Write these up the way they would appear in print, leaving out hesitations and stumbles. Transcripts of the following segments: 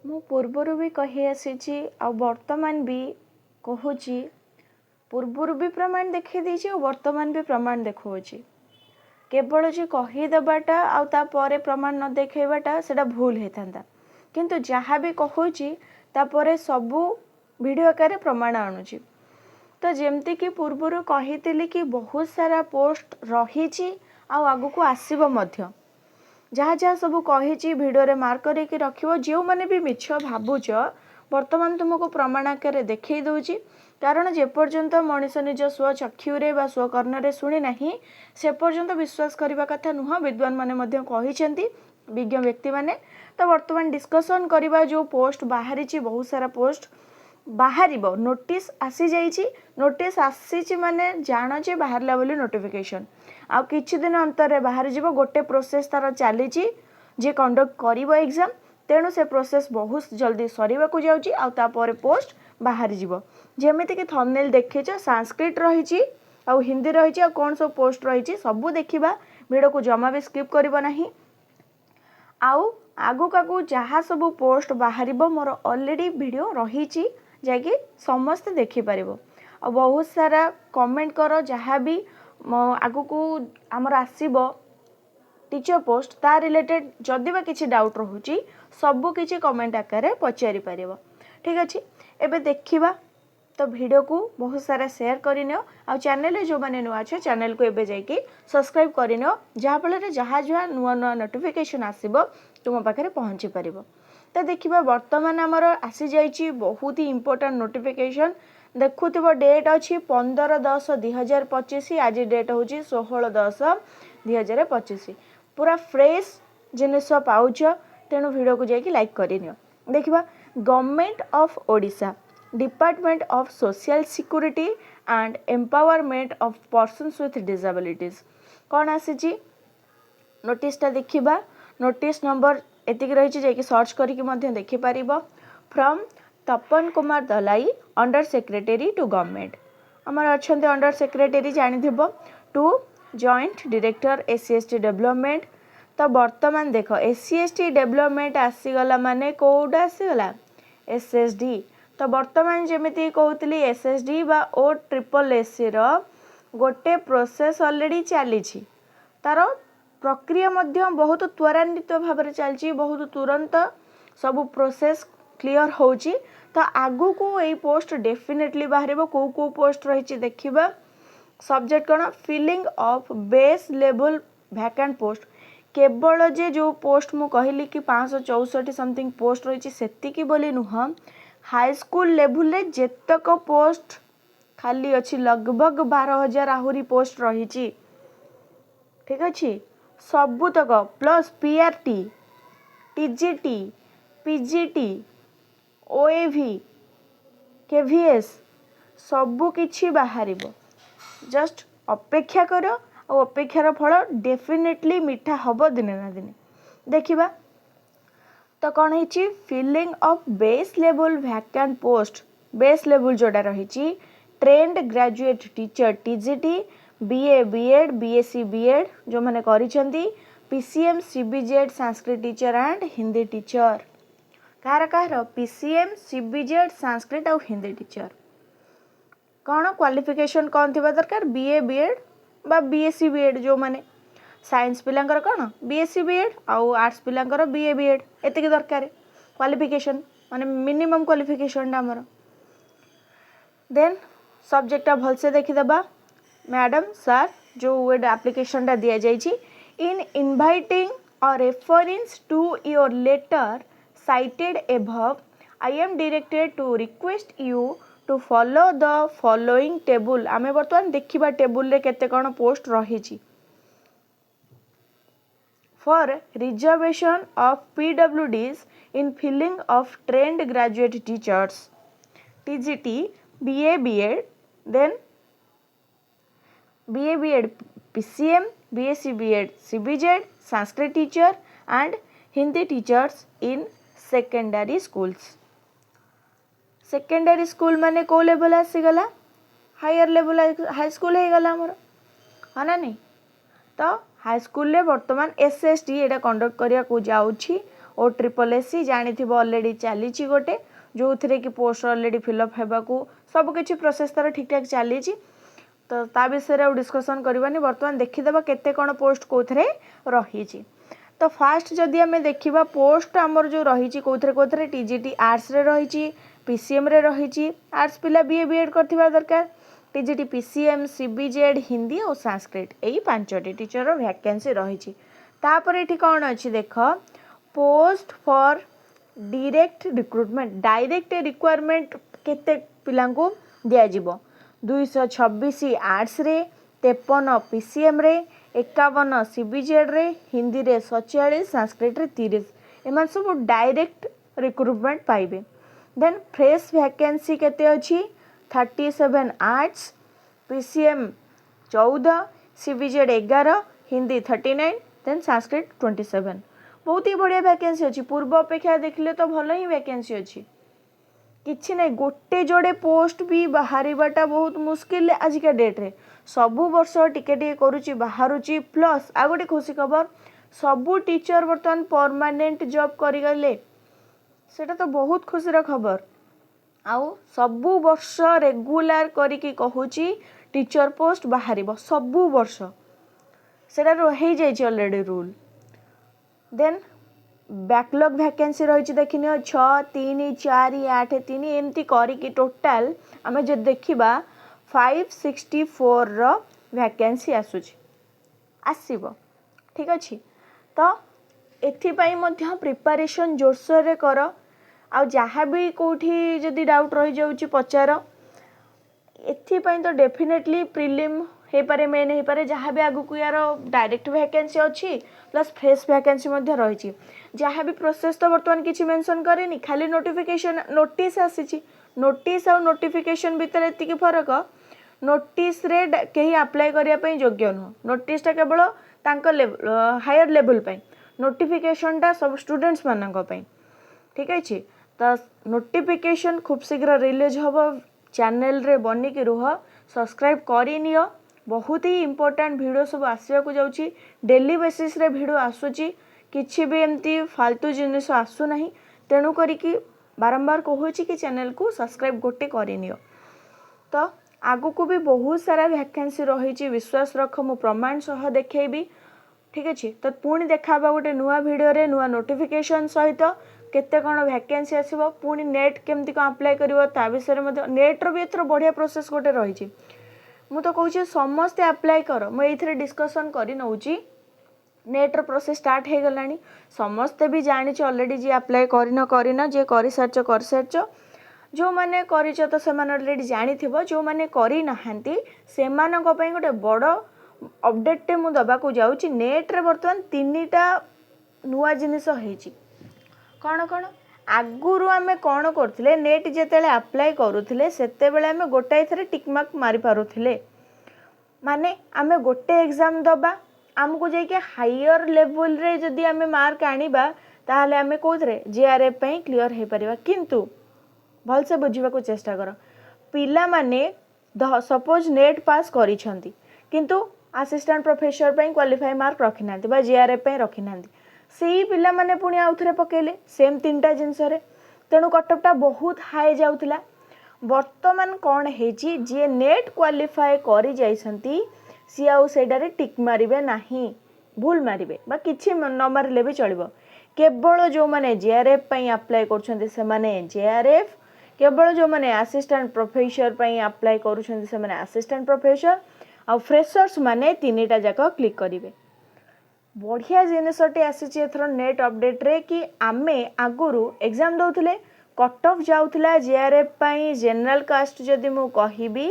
ମୁଁ ପୂର୍ବରୁ ବି କହି ଆସିଛି ଆଉ ବର୍ତ୍ତମାନ ବି କହୁଛି। ପୂର୍ବରୁ ବି ପ୍ରମାଣ ଦେଖାଇ ଦେଇଛି ଆଉ ବର୍ତ୍ତମାନ ବି ପ୍ରମାଣ ଦେଖାଉଛି। କେବଳ ଯେ କହିଦେବାଟା ଆଉ ତାପରେ ପ୍ରମାଣ ନ ଦେଖାଇବାଟା ସେଇଟା ଭୁଲ ହେଇଥାନ୍ତା। କିନ୍ତୁ ଯାହା ବି କହୁଛି ତାପରେ ସବୁ ଭିଡ଼ିଓ ଆକାରରେ ପ୍ରମାଣ ଆଣୁଛି। ତ ଯେମିତିକି ପୂର୍ବରୁ କହିଥିଲି କି ବହୁତ ସାରା ପୋଷ୍ଟ ରହିଛି ଆଉ ଆଗକୁ ଆସିବ ମଧ୍ୟ। ଯାହା ଯାହା ସବୁ କହିଛି ଭିଡ଼ିଓରେ ମାର୍କ କରିକି ରଖିବ। ଯେଉଁମାନେ ବି ମିଛ ଭାବୁଛ ବର୍ତ୍ତମାନ ତୁମକୁ ପ୍ରମାଣ ଆକାରରେ ଦେଖାଇ ଦେଉଛି। କାରଣ ଯେପର୍ଯ୍ୟନ୍ତ ମଣିଷ ନିଜ ସ୍ୱଚକ୍ଷୁରେ ବା ସ୍ୱକର୍ଣ୍ଣରେ ଶୁଣି ନାହିଁ ସେ ପର୍ଯ୍ୟନ୍ତ ବିଶ୍ୱାସ କରିବା କଥା ନୁହଁ। ବିଦ୍ୱାନମାନେ ମଧ୍ୟ କହିଛନ୍ତି, ବିଜ୍ଞ ବ୍ୟକ୍ତିମାନେ। ତ ବର୍ତ୍ତମାନ ଡିସ୍କସନ୍ କରିବା ଯେଉଁ ପୋଷ୍ଟ ବାହାରିଛି, ବହୁତ ସାରା ପୋଷ୍ଟ ବାହାରିବ। ନୋଟିସ୍ ଆସିଯାଇଛି। ନୋଟିସ୍ ଆସିଛି ମାନେ ଜାଣ ଯେ ବାହାରିଲା ବୋଲି ନୋଟିଫିକେସନ୍। ଆଉ କିଛି ଦିନ ଅନ୍ତରରେ ବାହାରିଯିବ। ଗୋଟେ ପ୍ରୋସେସ୍ ତାର ଚାଲିଛି ଯେ କଣ୍ଡକ୍ଟ କରିବ ଏକ୍ଜାମ୍। ତେଣୁ ସେ ପ୍ରୋସେସ୍ ବହୁତ ଜଲ୍ଦି ସରିବାକୁ ଯାଉଛି ଆଉ ତାପରେ ପୋଷ୍ଟ ବାହାରିଯିବ। ଯେମିତିକି ଥମ୍ବନେଲ୍ ଦେଖିଛ, ସାଂସ୍କ୍ରିଟ୍ ରହିଛି ଆଉ ହିନ୍ଦୀ ରହିଛି ଆଉ କ'ଣ ସବୁ ପୋଷ୍ଟ ରହିଛି ସବୁ ଦେଖିବା। ଭିଡ଼ିଓକୁ ଜମା ବି ସ୍କିପ୍ କରିବ ନାହିଁ। ଆଉ ଆଗକୁ ଯାହା ସବୁ ପୋଷ୍ଟ ବାହାରିବ ମୋର ଅଲରେଡ଼ି ଭିଡ଼ିଓ ରହିଛି, ଯାଇକି ସମସ୍ତେ ଦେଖିପାରିବ। ଆଉ ବହୁତ ସାରା କମେଣ୍ଟ କର। ଯାହା ବି ଆଗକୁ ଆମର ଆସିବ ଟିଚର ପୋଷ୍ଟ ତା ରିଲେଟେଡ୍ ଯଦି ବା କିଛି ଡାଉଟ୍ ରହୁଛି ସବୁ କିଛି କମେଣ୍ଟ ଆକାରରେ ପଚାରି ପାରିବ। ଠିକ୍ ଅଛି, ଏବେ ଦେଖିବା। ତ ଭିଡ଼ିଓକୁ ବହୁତ ସାରା ସେୟାର କରିନିଅ ଆଉ ଚ୍ୟାନେଲରେ ଯେଉଁମାନେ ନୂଆ ଅଛ ଚ୍ୟାନେଲକୁ ଏବେ ଯାଇକି ସବସ୍କ୍ରାଇବ୍ କରିନିଅ, ଯାହାଫଳରେ ଯାହା ଯାହା ନୂଆ ନୂଆ ନୋଟିଫିକେସନ୍ ଆସିବ ତୁମ ପାଖରେ ପହଞ୍ଚି ପାରିବ। ତ ଦେଖିବା ବର୍ତ୍ତମାନ ଆମର ଆସିଯାଇଛି ବହୁତ ହି ଇମ୍ପୋର୍ଟାଣ୍ଟ ନୋଟିଫିକେସନ୍। ଦେଖୁଥିବ ଡେଟ୍ ଅଛି 15/10/2025। ଆଜି ଡେଟ୍ ହେଉଛି 16/10/2025। ପୁରା ଫ୍ରେଶ୍ ଜିନିଷ ପାଉଛ। ତେଣୁ ଭିଡ଼ିଓକୁ ଯାଇକି ଲାଇକ୍ କରିନିଅ। ଦେଖିବା government of Odisha department of social security and empowerment of persons with disabilities କ'ଣ ଆସିଛି ନୋଟିସ୍ଟା ଦେଖିବା। ନୋଟିସ୍ ନମ୍ବର ଏତିକି ରହିଛି, ଯାଇକି ସର୍ଚ୍ଚ କରିକି ମଧ୍ୟ ଦେଖିପାରିବ। From Tapan Kumar Dalai under secretary to government. ଆମର ଅଛନ୍ତି ଅଣ୍ଡର ସେକ୍ରେଟେରୀ ଜାଣିଥିବ, to joint director SC/ST development. ତ ବର୍ତ୍ତମାନ ଦେଖ SC/ST ଡେଭଲପମେଣ୍ଟ ଆସିଗଲା ମାନେ କେଉଁଟା ଆସିଗଲା SSD। ତ ବର୍ତ୍ତମାନ ଯେମିତି କହୁଥିଲି SSD ବା OSSSCର ଗୋଟେ ପ୍ରୋସେସ୍ ଅଲରେଡ଼ି ଚାଲିଛି। ତାର ପ୍ରକ୍ରିୟା ମଧ୍ୟ ବହୁତ ତ୍ୱରାନ୍ୱିତ ଭାବରେ ଚାଲିଛି। ବହୁତ ତୁରନ୍ତ ସବୁ ପ୍ରୋସେସ୍ କ୍ଲିଅର ହେଉଛି। ତ ଆଗକୁ ଏଇ ପୋଷ୍ଟ ଡେଫିନେଟଲି ବାହାରିବ। କେଉଁ କେଉଁ ପୋଷ୍ଟ ରହିଛି ଦେଖିବା। ସବଜେକ୍ଟ କ'ଣ filling of base level vacant post. କେବଳ ଯେ ଯେଉଁ ପୋଷ୍ଟ ମୁଁ କହିଲି କି 564 ସମଥିଙ୍ଗ ପୋଷ୍ଟ ରହିଛି ସେତିକି ବୋଲି ନୁହଁ। ହାଇସ୍କୁଲ ଲେଭେଲରେ ଯେତକ ପୋଷ୍ଟ ଖାଲି ଅଛି ଲଗଭଗ 12,000 ଆହୁରି ପୋଷ୍ଟ ରହିଛି। ଠିକ୍ ଅଛି, ସବୁତକ plus PRT, TGT, PGT, OAV, KVS ସବୁ କିଛି ବାହାରିବ। ଜଷ୍ଟ ଅପେକ୍ଷା କର ଆଉ ଅପେକ୍ଷାର ଫଳ ଡେଫିନେଟଲି ମିଠା ହେବ ଦିନେ ନା ଦିନେ। ଦେଖିବା ତ କ'ଣ ହେଇଛି filling of base level vacant post. Base level ଯେଉଁଟା ରହିଛି trained graduate teacher TGT, BA BEd, BSc BEd ଯେଉଁମାନେ କରିଛନ୍ତି, PCM CBZ Sanskrit teacher and Hindi teacher. କାହାର PCM CBZ ସାଂସ୍କ୍ରିଟ୍ ଆଉ ହିନ୍ଦୀ ଟିଚର। କ'ଣ କ୍ୱାଲିଫିକେସନ୍ କ'ଣ ଥିବା ଦରକାର BA BEd ବା BSc BEd। ଯେଉଁମାନେ ସାଇନ୍ସ ପିଲାଙ୍କର କ'ଣ BSc BEd ଆଉ ଆର୍ଟ୍ସ ପିଲାଙ୍କର BA BEd ଏତିକି ଦରକାର କ୍ୱାଲିଫିକେସନ୍, ମାନେ ମିନିମମ୍ କ୍ୱାଲିଫିକେସନ୍ଟା ଆମର। ଦେନ୍ ସବଜେକ୍ଟଟା ଭଲସେ ଦେଖିଦେବା। ମ୍ୟାଡ଼ାମ୍ ସାର୍ ଯେଉଁ ଆପ୍ଲିକେସନ୍ଟା ଦିଆଯାଇଛି, in inviting or reference to your letter cited above, I am directed to request you to follow the following table। ଆମେ ବର୍ତ୍ତମାନ ଦେଖିବା ଟେବୁଲରେ କେତେ କ'ଣ ପୋଷ୍ଟ ରହିଛି। For reservation of PWDs in filling of trained graduate teachers TGT, BA BEd, then BA BEd PCM, BSc BEd CBZ, Sanskrit teacher and Hindi teachers in secondary schools। Secondary school माने को level आसीगला higher level high school हो गला हमर है ना नहीं। तो हाई स्कूल रे वर्तमान SST एटा कंडक्ट करिया को जाउछि OSSC जानिथिबो ऑलरेडी चलीची गोटे जो थरे कि पोस्ट ऑलरेडी फिलअप हेबाकू सब किछि प्रोसेस तार ठीक ठाक चलीची तो ता विषय में डिस्कसन करबानी वर्तमान देखिदेबा केते कोन पोस्ट कोथरे रहीची। तो फास्ट जदि आम देखा पोस्ट आमर जो रही कौथे टीजीटी आर्ट्स रे रही पीसीएम रे रही आर्ट्स पिला बीए बीएड करथिबा दरकार टीजीटी पीसीएम सीबीजेड हिंदी और संस्कृत यही 5टी टीचर वैकेंसी रही तापर ये कौन अच्छी देख पोस्ट फॉर डायरेक्ट रिक्वायरमेंट केते पिलांको दियाजिबो 226 आर्ट्स रे 53 पीसीएम रे 51 सीबीजेड रे हिंदी रे 47 संस्कृत रे 30 एमान सब डायरेक्ट रिक्रुटमेंट पाइबे। देन फ्रेश वैकेंसी केते अछि 37 arts PCM 14 CBZ 11 Hindi 39 then Sanskrit 27 बहुत ही बढ़िया वैकेंसी अछि पूर्व अपेक्षा देखले तो भल ही वैकेंसी अछि किछि नहीं गोटे जोड़े पोस्ट भी बाहरिबाटा बहुत मुश्किल आजिका डेट रे सबु वर्ष टिके टिके करूची बाहरुची प्लस आ गोटे खुशी खबर सबु टीचर बर्तमान परमानेंट जॉब करि गले सेटा तो बहुत खुशी खबर आउ सबु वर्ष रेगुलर करिकी कहूची टीचर पोस्ट बाहरिबो सबु वर्ष सेटा रही जाइछि already rule. Then backlog vacancy रही देखिन 6 3 4 8 3 एमती करिकी टोटाल आम जो देखा 564 रो वैकेंसी आसुची ठीक अच्छे तो एथिपाई मध्य प्रिपरेशन जोरसोर रे कर आ जहाँ भी कौटी जदि डाउट रही जाउची पचार एथिपाई तो डेफिनेटली प्रिलिम हो पारे मेन हो पारे जहाँ भी आगु को यार डायरेक्ट वैकेंसी अच्छी प्लस फ्रेश वैकेंसी मध्य रही जहाँ भी प्रोसेस तो बर्तमान किसी मेंशन करेनी खाली नोटिफिकेशन नोटिस आसी नोटिस आ नोटिफिकेशन भितर एतिकी फरक नोटिस रे कहीं अप्लाई करने योग्य नुह नोटिस टा केवल हायर लेवल पे नोटिफिकेशन टा सब स्टूडेंट्स मानक पे ठीक अच्छे तो नोटिफिकेशन खूब शीघ्र रिलीज हम चैनल रे बनिकी रुह सब्सक्राइब करनी बहुत ही इंपोर्टेंट वीडियो सब आसवाक जाऊँगी डेली बेसिस रे वीडियो आसूची किसी भी एमती फालतू जिनिस आसुना तेणु करिकी बारंबार कहूँ कि चैनल को सब्सक्राइब गोटे करनियो। तो आगु को भी बहुत सारा वैकेंसी रही विश्वास रख मु प्रमाण सह देखेबी ठीक अच्छे तो पुणी देखा गोटे नुआ वीडियो रे नुआ नोटिफिकेशन सहित केते कौन वैकेंसी आसो पुणी नेट केमती कौन अप्लाई कर विषय में नेट्र भी एथर बढ़िया प्रोसेस गोटे रही मु तो कहूँ समस्ते अप्लाई कर मुझे डिस्कसन कर नौची नेट्र प्रोसेस स्टार्ट हो गलानी समस्ते भी जानी ऑलरेडी जी अप्लाई करना जी कर सारच जो मैंने कर तो से ऑलरेडी जानी जो मैंने करना से गोटे बड़ अपडेट मु दबाक जाऊँगी नेट्रे बर्तमान 3टा नुआ जिनिस होइची कौन कौन आगुरु आमे कौन करथिले नेट जेतेले अप्लाई करूथिले सेते बेले आमे गोटाई थरे टिक मार्क मारि पारुथिले माने आमे गोटे एग्जाम दबा आमको जाके हायर लेवल रे जदि आमे मार्क आनिबा ताहले आमे कोथरे जेआरएफ पई क्लियर हे परिबा किंतु भल से बुझिबा को चेष्टा कर पिला माने सपोज नेट पास करिसंती किंतु असिस्टेंट प्रोफेसर पई क्वालिफाई मार्क रखि नांती बा जेआरएफ पई रखि नांती सेही पिला माने पुणी आउ थरे पकेले सेम 3टा जिनस रे तेणु कटअपटा बहुत हाई जाउथिला वर्तमान कौन हेची जे नेट क्वालिफाई करि जाइसंती सी आउ सेडारे टिक मारिबे नाही भूल मारिबे बा किछि न मारिले भी चलिबो केवल जो माने जेआरएफ पई अप्लाई करछंती से माने जेआरएफ केवल जो माने असिस्टेंट प्रोफेसर पई अप्लाई करछंती से माने असिस्टेंट प्रोफेसर आ फ्रेशर्स माने 3टा जाक क्लिक करिवे बढ़िया जिनसटे आसीची एथर नेट अपडेट रे कि आमे आगुरु एग्जाम दउथले कट ऑफ जाउथला जेआरएफ पई जनरल कास्ट जदि मु कहिबी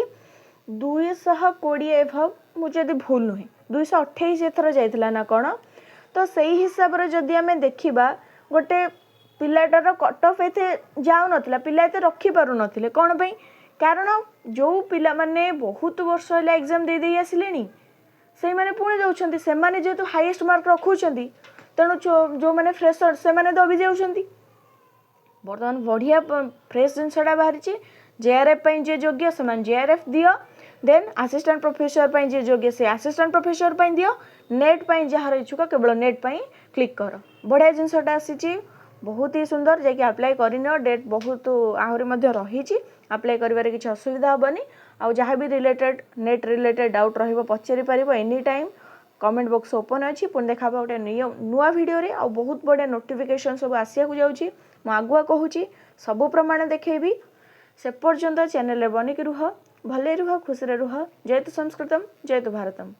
220 एभव मु जदि भूल नुहे 228 एथर जाइथला ना कोन तो सही हिसाब रे जदि आमे देखिबा गोटे पिलाटार कट ऑफ एते जाउ नथला पिला एते रखि पारु नथिले कोन पई कारण जो पिला माने बहुत वर्ष होला एग्जाम दे दे आसिलेनी से माने पुणी जाउछंती से माने जेतु हाईएस्ट मार्क रखुछंती तेणु जो माने फ्रेशर से माने दबी जाउछंती बर्तमान बढ़िया फ्रेश जिनसटा बाहरी जेआरएफ पई जे योग्य से माने जेआरएफ दियो देन असिस्टेंट प्रोफेसर पई जे योग्य से असिस्टेंट प्रोफेसर पई दियो नेट पई जहार इच्छुक केवल नेट पई क्लिक कर बढ़िया जिनसटा आसीची बहुत ही सुंदर जैकि अप्लाई करनियो डेट बहुत आहरी मध्य रही अप्लाई करिवारे किछि असुविधा हेबनी आ जहाँ भी रिलेटेड नेट रिलेटेड डाउट रहिबो पचारि पारिबो any time comment box open अच्छी पुणी देखा गोटे नुआ वीडियो रे आ बहुत बढ़िया नोटिफिकेशन सब आसिया को जाउची मु आगुआ कहूची सबु प्रमाण देखेबी से पर्यंत चैनल रे बनिक रुह भले रुह खुश रुह जयतु संस्कृतम जयतु भारतम।